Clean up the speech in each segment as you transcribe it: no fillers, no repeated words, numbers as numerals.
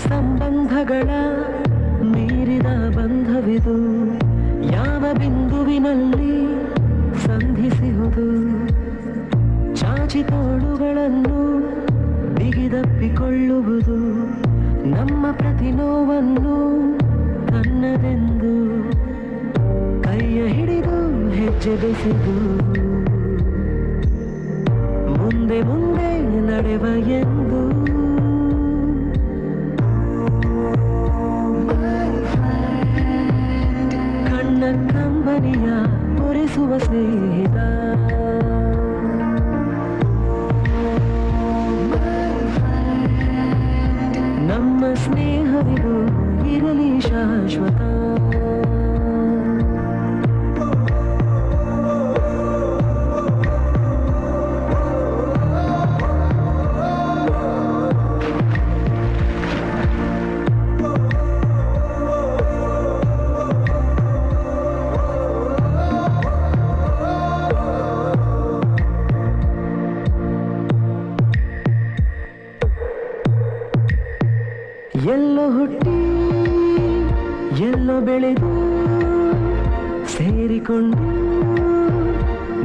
ಸಂಬಂಧಗಳ ಮೀರಿದ ಬಂಧವಿದು ಯಾವ ಬಿಂದುವಿನಲ್ಲಿ ಸಂಧಿಸುವುದು ಚಾಚಿ ತೋಳುಗಳನ್ನು ಬಿಗಿದಪ್ಪಿಕೊಳ್ಳುವುದು ನಮ್ಮ ಪ್ರತಿ ನೋವನ್ನು ತನ್ನದೆಂದು ಕೈಯ ಹಿಡಿದು ಹೆಜ್ಜೆ ಬೆಸೆದು ಮುಂದೆ ಮುಂದೆ ನಡೆವ ಎಂದು ಕಣ್ಣ ಕಂಬನಿಯ ಒರೆಸುವ ಸ್ನೇಹಿತ ನಮ್ಮ ಸ್ನೇಹವಿದು ಇರಲಿ ಶಾಶ್ವತ ಎಲ್ಲೋ ಹುಟ್ಟಿ ಎಲ್ಲೋ ಬೆಳೆದು ಸೇರಿಕೊಂಡು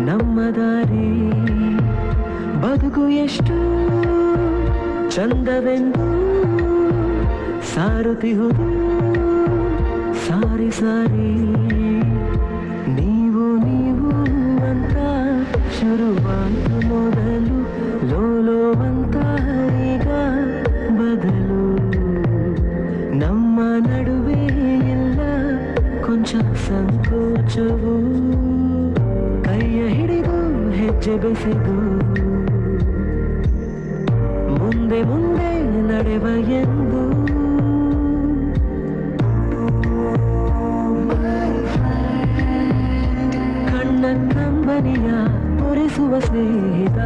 ನಮ್ಮ ದಾರಿ ಬದುಕು ಎಷ್ಟು ಚಂದವೆಂದು ಸಾರುತ್ತಿಹುದು ಸಾರಿ ಸಾರಿ ನೀವು ನೀವು ಅಂತ ಶುರುವಾಯಿತು ಮೊದಲು ಲೋಲೋ ಅಂತ ಈಗ ಬದಲು ನಮ್ಮ ನಡುವೆ ಎಲ್ಲ ಕೊಂಚ ಸಂಕೋಚವು ಕೈಯ ಹಿಡಿದು ಹೆಜ್ಜೆ ಬೆಸೆದು ಮುಂದೆ ಮುಂದೆ ನಡೆವ ಎಂದು ಕಣ್ಣ ಕಂಬನಿಯ ಒರೆಸುವ ಸ್ನೇಹಿತ